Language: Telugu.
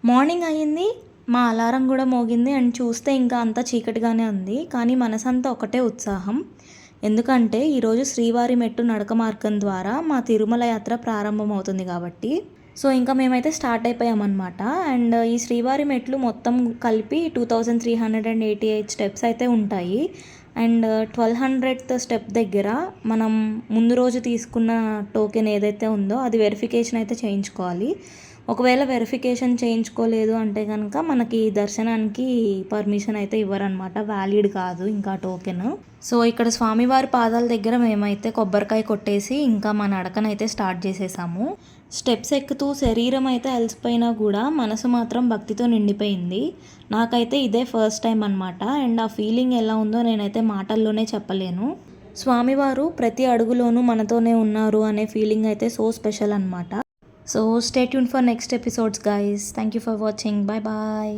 మార్నింగ్ అయ్యింది. మా అలారం కూడా మోగింది అండ్ చూస్తే ఇంకా అంతా చీకటిగానే ఉంది. కానీ మనసంతా ఒకటే ఉత్సాహం. ఎందుకంటే ఈరోజు శ్రీవారి మెట్టు నడక మార్గం ద్వారా మా తిరుమల యాత్ర ప్రారంభమవుతుంది కాబట్టి. సో ఇంకా మేమైతే స్టార్ట్ అయిపోయామన్నమాట. అండ్ ఈ శ్రీవారి మెట్లు మొత్తం కలిపి 2388 స్టెప్స్ అయితే ఉంటాయి. అండ్ 1200th స్టెప్ దగ్గర మనం ముందు రోజు తీసుకున్న టోకెన్ ఏదైతే ఉందో అది వెరిఫికేషన్ అయితే చేయించుకోవాలి. ఒకవేళ వెరిఫికేషన్ చేయించుకోలేదు అంటే కనుక మనకి దర్శనానికి పర్మిషన్ అయితే ఇవ్వరనమాట, వ్యాలిడ్ కాదు ఇంకా టోకెన్. సో ఇక్కడ స్వామివారి పాదాల దగ్గర మేమైతే కొబ్బరికాయ కొట్టేసి ఇంకా మా నడకనైతే స్టార్ట్ చేసేసాము. స్టెప్స్ ఎక్కుతూ శరీరం అయితే అలసిపోయినా కూడా మనసు మాత్రం భక్తితో నిండిపోయింది. నాకైతే ఇదే ఫస్ట్ టైం అనమాట. అండ్ ఆ ఫీలింగ్ ఎలా ఉందో నేనైతే మాటల్లోనే చెప్పలేను. స్వామివారు ప్రతి అడుగులోనూ మనతోనే ఉన్నారు అనే ఫీలింగ్ అయితే సో స్పెషల్ అనమాట. So stay tuned for next episodes guys. Thank you for watching. Bye bye.